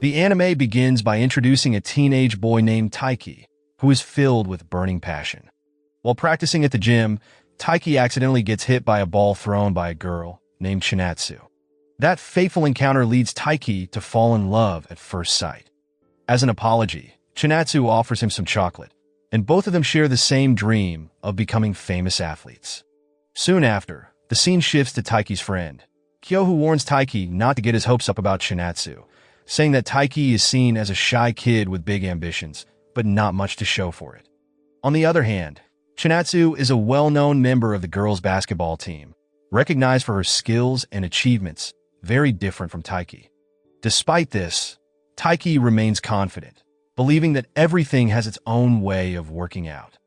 The anime begins by introducing a teenage boy named Taiki, who is filled with burning passion. While practicing at the gym, Taiki accidentally gets hit by a ball thrown by a girl named Chinatsu. That fateful encounter leads Taiki to fall in love at first sight. As an apology, Chinatsu offers him some chocolate, and both of them share the same dream of becoming famous athletes. Soon after, the scene shifts to Taiki's friend, Kyo, who warns Taiki not to get his hopes up about Chinatsu, saying that Taiki is seen as a shy kid with big ambitions, but not much to show for it. On the other hand, Chinatsu is a well-known member of the girls' basketball team, recognized for her skills and achievements, very different from Taiki. Despite this, Taiki remains confident, believing that everything has its own way of working out.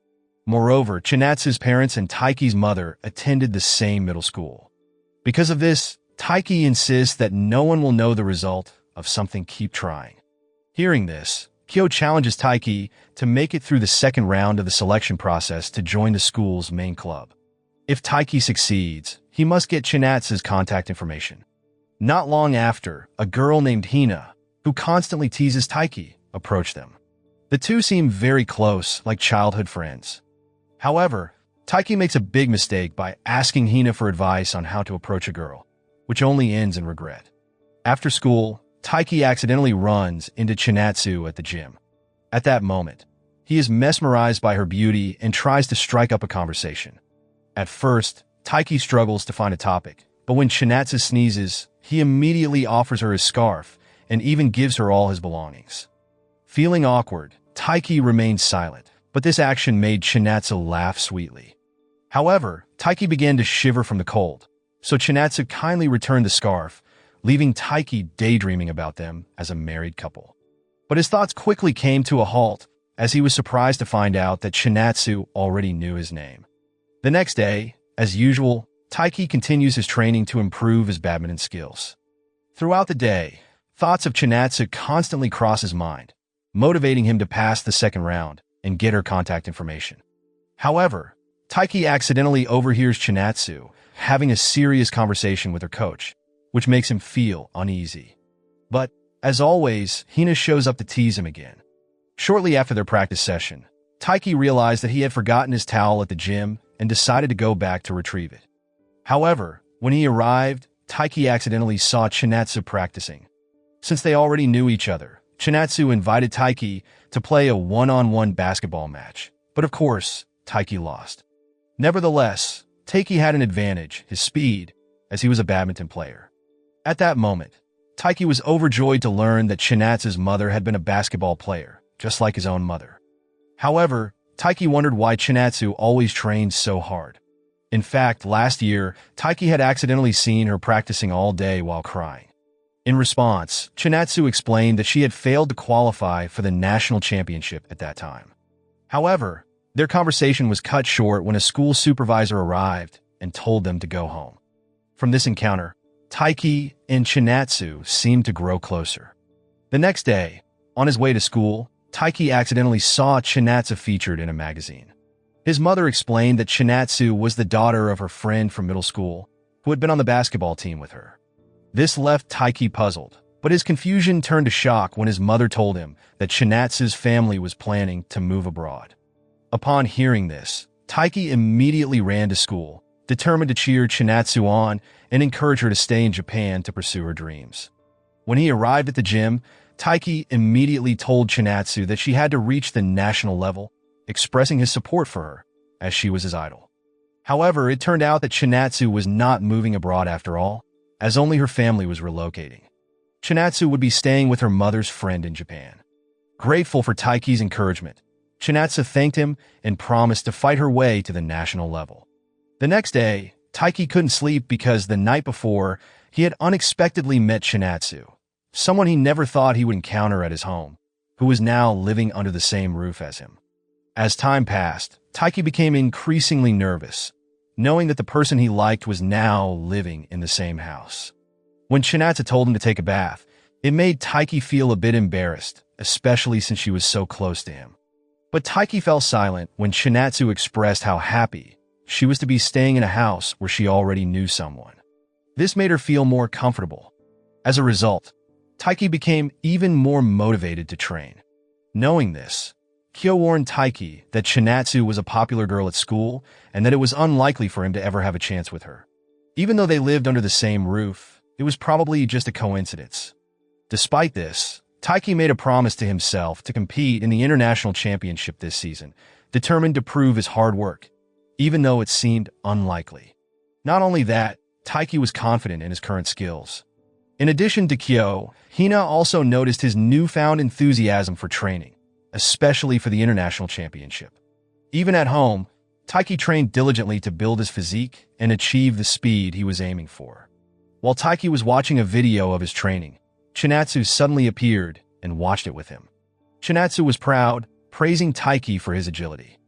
Moreover, Chinatsu's parents and Taiki's mother attended the same middle school. Because of this, Taiki insists that no one will know the result of something. Keep trying. Hearing this, Kyo challenges Taiki to make it through the second round of the selection process to join the school's main club. If Taiki succeeds, he must get Chinatsu's contact information. Not long after, a girl named Hina, who constantly teases Taiki, approached them. The two seem very close, like childhood friends. However, Taiki makes a big mistake by asking Hina for advice on how to approach a girl, which only ends in regret. After school, Taiki accidentally runs into Chinatsu at the gym. At that moment, he is mesmerized by her beauty and tries to strike up a conversation. At first, Taiki struggles to find a topic, but when Chinatsu sneezes, he immediately offers her his scarf and even gives her all his belongings. Feeling awkward, Taiki remains silent, but this action made Chinatsu laugh sweetly. However, Taiki began to shiver from the cold, so Chinatsu kindly returned the scarf, leaving Taiki daydreaming about them as a married couple. But his thoughts quickly came to a halt as he was surprised to find out that Chinatsu already knew his name. The next day, as usual, Taiki continues his training to improve his badminton skills. Throughout the day, thoughts of Chinatsu constantly cross his mind, motivating him to pass the second round and get her contact information. However, Taiki accidentally overhears Chinatsu having a serious conversation with her coach, which makes him feel uneasy. But, as always, Hina shows up to tease him again. Shortly after their practice session, Taiki realized that he had forgotten his towel at the gym and decided to go back to retrieve it. However, when he arrived, Taiki accidentally saw Chinatsu practicing. Since they already knew each other, Chinatsu invited Taiki to play a one-on-one basketball match, but of course, Taiki lost. Nevertheless, Taiki had an advantage, his speed, as he was a badminton player. At that moment, Taiki was overjoyed to learn that Chinatsu's mother had been a basketball player, just like his own mother. However, Taiki wondered why Chinatsu always trained so hard. In fact, last year, Taiki had accidentally seen her practicing all day while crying. In response, Chinatsu explained that she had failed to qualify for the national championship at that time. However, their conversation was cut short when a school supervisor arrived and told them to go home. From this encounter, Taiki and Chinatsu seemed to grow closer. The next day, on his way to school, Taiki accidentally saw Chinatsu featured in a magazine. His mother explained that Chinatsu was the daughter of her friend from middle school, who had been on the basketball team with her. This left Taiki puzzled, but his confusion turned to shock when his mother told him that Chinatsu's family was planning to move abroad. Upon hearing this, Taiki immediately ran to school, determined to cheer Chinatsu on and encourage her to stay in Japan to pursue her dreams. When he arrived at the gym, Taiki immediately told Chinatsu that she had to reach the national level, expressing his support for her, as she was his idol. However, it turned out that Chinatsu was not moving abroad after all, as only her family was relocating. Chinatsu would be staying with her mother's friend in Japan. Grateful for Taiki's encouragement, Chinatsu thanked him and promised to fight her way to the national level. The next day, Taiki couldn't sleep because the night before, he had unexpectedly met Chinatsu, someone he never thought he would encounter at his home, who was now living under the same roof as him. As time passed, Taiki became increasingly nervous, knowing that the person he liked was now living in the same house. When Chinatsu told him to take a bath, it made Taiki feel a bit embarrassed, especially since she was so close to him. But Taiki fell silent when Chinatsu expressed how happy she was to be staying in a house where she already knew someone. This made her feel more comfortable. As a result, Taiki became even more motivated to train. Knowing this, Kyo warned Taiki that Chinatsu was a popular girl at school and that it was unlikely for him to ever have a chance with her. Even though they lived under the same roof, it was probably just a coincidence. Despite this, Taiki made a promise to himself to compete in the international championship this season, determined to prove his hard work, even though it seemed unlikely. Not only that, Taiki was confident in his current skills. In addition to Kyo, Hina also noticed his newfound enthusiasm for training, especially for the international championship. Even at home, Taiki trained diligently to build his physique and achieve the speed he was aiming for. While Taiki was watching a video of his training, Chinatsu suddenly appeared and watched it with him. Chinatsu was proud, praising Taiki for his agility.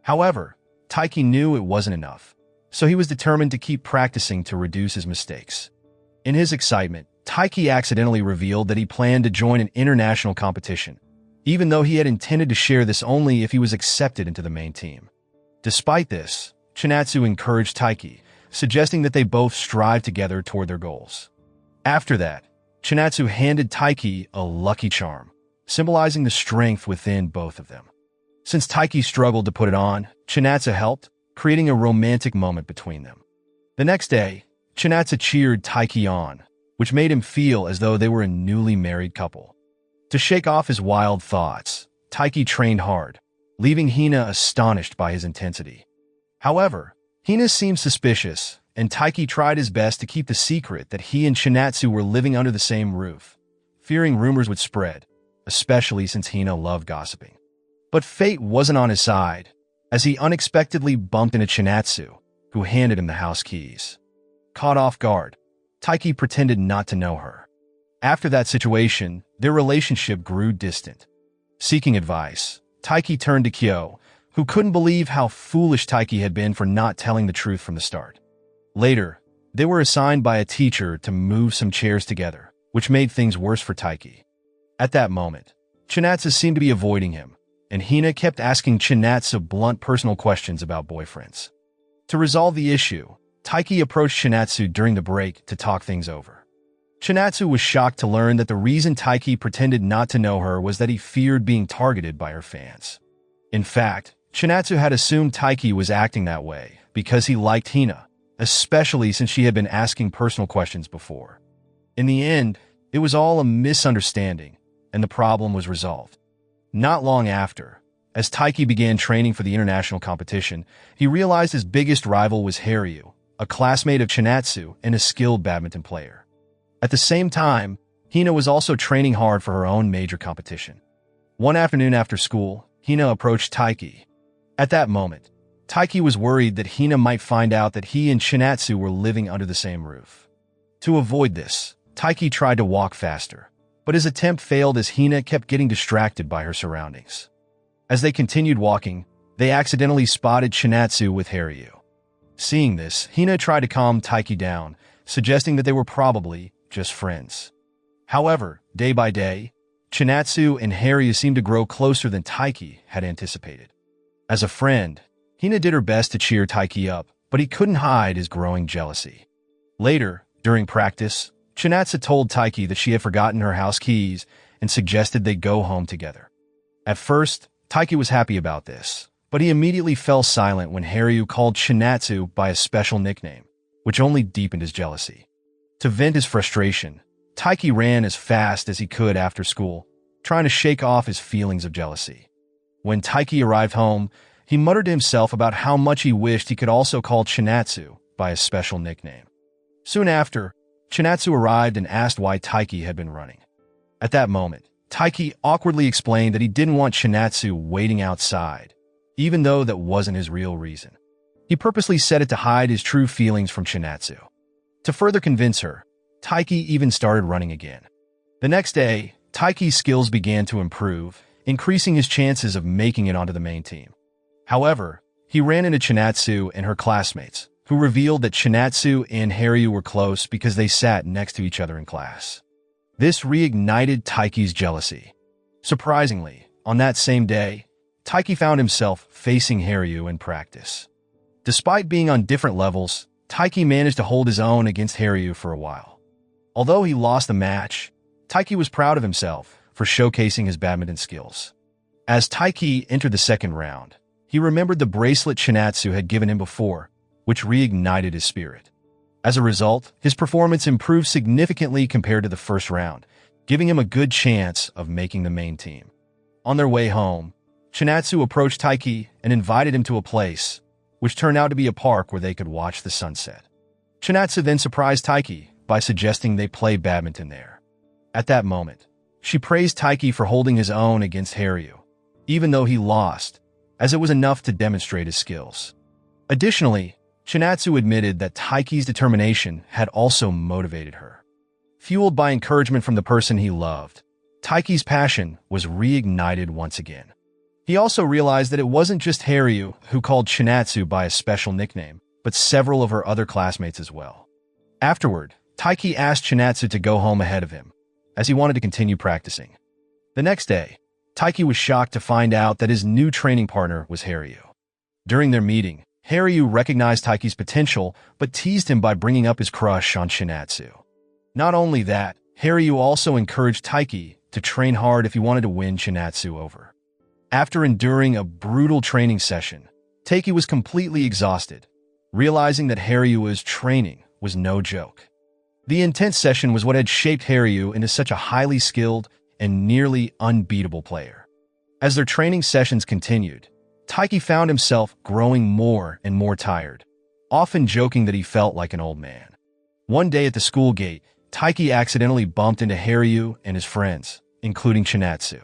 However, Taiki knew it wasn't enough, so he was determined to keep practicing to reduce his mistakes. In his excitement, Taiki accidentally revealed that he planned to join an international competition, even though he had intended to share this only if he was accepted into the main team. Despite this, Chinatsu encouraged Taiki, suggesting that they both strive together toward their goals. After that, Chinatsu handed Taiki a lucky charm, symbolizing the strength within both of them. Since Taiki struggled to put it on, Chinatsu helped, creating a romantic moment between them. The next day, Chinatsu cheered Taiki on, which made him feel as though they were a newly married couple. To shake off his wild thoughts, Taiki trained hard, leaving Hina astonished by his intensity. However, Hina seemed suspicious, and Taiki tried his best to keep the secret that he and Chinatsu were living under the same roof, fearing rumors would spread, especially since Hina loved gossiping. But fate wasn't on his side, as he unexpectedly bumped into Chinatsu, who handed him the house keys. Caught off guard, Taiki pretended not to know her. After that situation, their relationship grew distant. Seeking advice, Taiki turned to Kyo, who couldn't believe how foolish Taiki had been for not telling the truth from the start. Later, they were assigned by a teacher to move some chairs together, which made things worse for Taiki. At that moment, Chinatsu seemed to be avoiding him, and Hina kept asking Chinatsu blunt personal questions about boyfriends. To resolve the issue, Taiki approached Chinatsu during the break to talk things over. Chinatsu was shocked to learn that the reason Taiki pretended not to know her was that he feared being targeted by her fans. In fact, Chinatsu had assumed Taiki was acting that way because he liked Hina, especially since she had been asking personal questions before. In the end, it was all a misunderstanding, and the problem was resolved. Not long after, as Taiki began training for the international competition, he realized his biggest rival was Haryu, a classmate of Chinatsu and a skilled badminton player. At the same time, Hina was also training hard for her own major competition. One afternoon after school, Hina approached Taiki. At that moment, Taiki was worried that Hina might find out that he and Chinatsu were living under the same roof. To avoid this, Taiki tried to walk faster, but his attempt failed as Hina kept getting distracted by her surroundings. As they continued walking, they accidentally spotted Chinatsu with Haryu. Seeing this, Hina tried to calm Taiki down, suggesting that they were probably just friends. However, day by day, Chinatsu and Haryu seemed to grow closer than Taiki had anticipated. As a friend, Hina did her best to cheer Taiki up, but he couldn't hide his growing jealousy. Later, during practice, Chinatsu told Taiki that she had forgotten her house keys and suggested they go home together. At first, Taiki was happy about this, but he immediately fell silent when Haryu called Chinatsu by a special nickname, which only deepened his jealousy. To vent his frustration, Taiki ran as fast as he could after school, trying to shake off his feelings of jealousy. When Taiki arrived home, he muttered to himself about how much he wished he could also call Chinatsu by a special nickname. Soon after, Chinatsu arrived and asked why Taiki had been running. At that moment, Taiki awkwardly explained that he didn't want Chinatsu waiting outside, even though that wasn't his real reason. He purposely said it to hide his true feelings from Chinatsu. To further convince her, Taiki even started running again. The next day, Taiki's skills began to improve, increasing his chances of making it onto the main team. However, he ran into Chinatsu and her classmates, who revealed that Chinatsu and Haryu were close because they sat next to each other in class. This reignited Taiki's jealousy. Surprisingly, on that same day, Taiki found himself facing Haryu in practice. Despite being on different levels, Taiki managed to hold his own against Haryu for a while. Although he lost the match, Taiki was proud of himself for showcasing his badminton skills. As Taiki entered the second round, he remembered the bracelet Chinatsu had given him before, which reignited his spirit. As a result, his performance improved significantly compared to the first round, giving him a good chance of making the main team. On their way home, Chinatsu approached Taiki and invited him to a place, which turned out to be a park where they could watch the sunset. Chinatsu then surprised Taiki by suggesting they play badminton there. At that moment, she praised Taiki for holding his own against Haryu, even though he lost, as it was enough to demonstrate his skills. Additionally, Chinatsu admitted that Taiki's determination had also motivated her. Fueled by encouragement from the person he loved, Taiki's passion was reignited once again. He also realized that it wasn't just Haryu who called Chinatsu by a special nickname, but several of her other classmates as well. Afterward, Taiki asked Chinatsu to go home ahead of him, as he wanted to continue practicing. The next day, Taiki was shocked to find out that his new training partner was Haryu. During their meeting, Haryu recognized Taiki's potential, but teased him by bringing up his crush on Chinatsu. Not only that, Haryu also encouraged Taiki to train hard if he wanted to win Chinatsu over. After enduring a brutal training session, Taiki was completely exhausted, realizing that Haryu's training was no joke. The intense session was what had shaped Haryu into such a highly skilled and nearly unbeatable player. As their training sessions continued, Taiki found himself growing more and more tired, often joking that he felt like an old man. One day at the school gate, Taiki accidentally bumped into Haryu and his friends, including Chinatsu.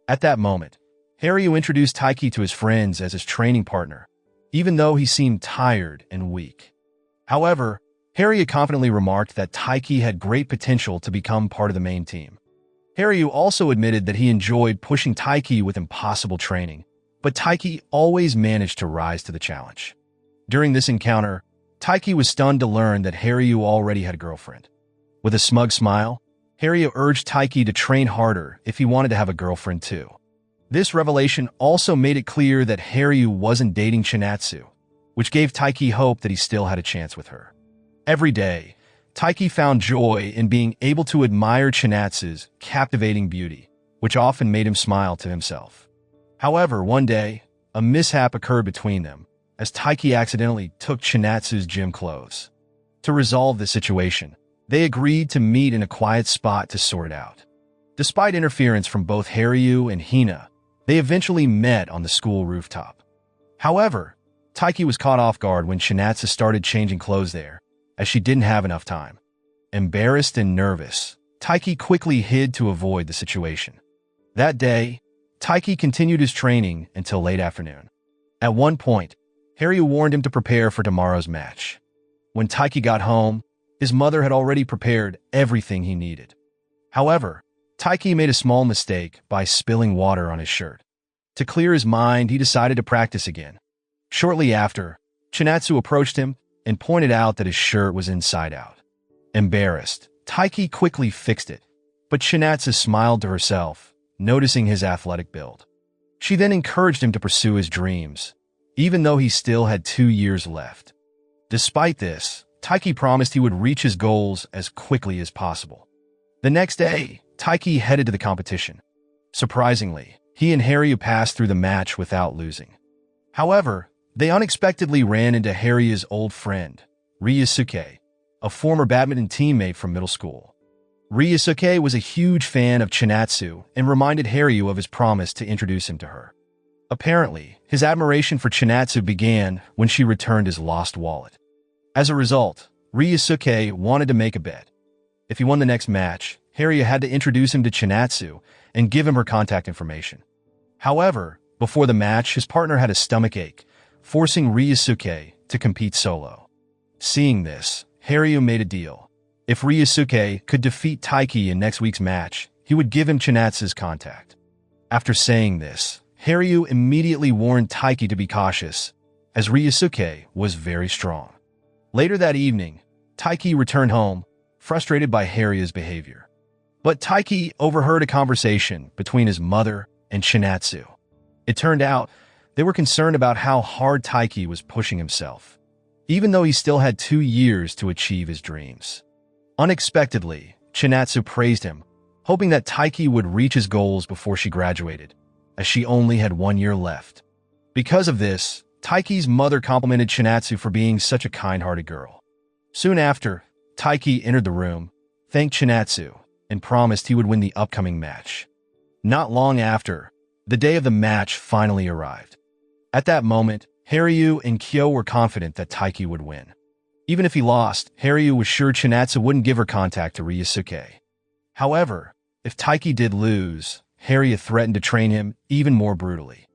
At that moment, Haryu introduced Taiki to his friends as his training partner, even though he seemed tired and weak. However, Haryu confidently remarked that Taiki had great potential to become part of the main team. Haryu also admitted that he enjoyed pushing Taiki with impossible training, but Taiki always managed to rise to the challenge. During this encounter, Taiki was stunned to learn that Haryu already had a girlfriend. With a smug smile, Haryu urged Taiki to train harder if he wanted to have a girlfriend too. This revelation also made it clear that Haryu wasn't dating Chinatsu, which gave Taiki hope that he still had a chance with her. Every day, Taiki found joy in being able to admire Chinatsu's captivating beauty, which often made him smile to himself. However, one day, a mishap occurred between them, as Taiki accidentally took Chinatsu's gym clothes. To resolve the situation, they agreed to meet in a quiet spot to sort it out. Despite interference from both Haryu and Hina, they eventually met on the school rooftop. However, Taiki was caught off guard when Chinatsu started changing clothes there, as she didn't have enough time. Embarrassed and nervous, Taiki quickly hid to avoid the situation. That day, Taiki continued his training until late afternoon. At one point, Haryu warned him to prepare for tomorrow's match. When Taiki got home, his mother had already prepared everything he needed. However, Taiki made a small mistake by spilling water on his shirt. To clear his mind, he decided to practice again. Shortly after, Chinatsu approached him and pointed out that his shirt was inside out. Embarrassed, Taiki quickly fixed it, but Chinatsu smiled to herself, noticing his athletic build. She then encouraged him to pursue his dreams, even though he still had 2 years left. Despite this, Taiki promised he would reach his goals as quickly as possible. The next day, Taiki headed to the competition. Surprisingly, he and Haryu passed through the match without losing. However, they unexpectedly ran into Haryu's old friend, Ryusuke, a former badminton teammate from middle school. Ryusuke was a huge fan of Chinatsu and reminded Haryu of his promise to introduce him to her. Apparently, his admiration for Chinatsu began when she returned his lost wallet. As a result, Ryusuke wanted to make a bet. If he won the next match, Haryu had to introduce him to Chinatsu and give him her contact information. However, before the match, his partner had a stomach ache, forcing Ryusuke to compete solo. Seeing this, Haryu made a deal. If Ryusuke could defeat Taiki in next week's match, he would give him Chinatsu's contact. After saying this, Haryu immediately warned Taiki to be cautious, as Ryusuke was very strong. Later that evening, Taiki returned home, frustrated by Haryu's behavior. But Taiki overheard a conversation between his mother and Chinatsu. It turned out they were concerned about how hard Taiki was pushing himself, even though he still had 2 years to achieve his dreams. Unexpectedly, Chinatsu praised him, hoping that Taiki would reach his goals before she graduated, as she only had 1 year left. Because of this, Taiki's mother complimented Chinatsu for being such a kind-hearted girl. Soon after, Taiki entered the room, thanked Chinatsu, and promised he would win the upcoming match. Not long after, the day of the match finally arrived. At that moment, Haryu and Kyo were confident that Taiki would win. Even if he lost, Haryu was sure Chinatsu wouldn't give her contact to Ryusuke. However, if Taiki did lose, Haryu threatened to train him even more brutally.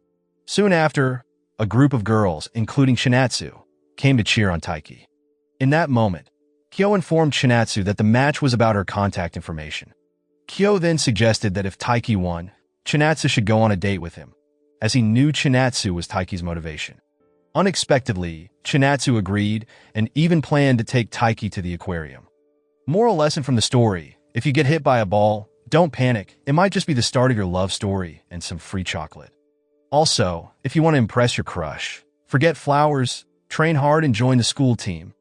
Soon after, a group of girls, including Chinatsu, came to cheer on Taiki. In that moment, Kyo informed Chinatsu that the match was about her contact information. Kyo then suggested that if Taiki won, Chinatsu should go on a date with him, as he knew Chinatsu was Taiki's motivation. Unexpectedly, Chinatsu agreed and even planned to take Taiki to the aquarium. Moral lesson from the story: if you get hit by a ball, don't panic. It might just be the start of your love story and some free chocolate. Also, if you want to impress your crush, forget flowers, train hard and join the school team.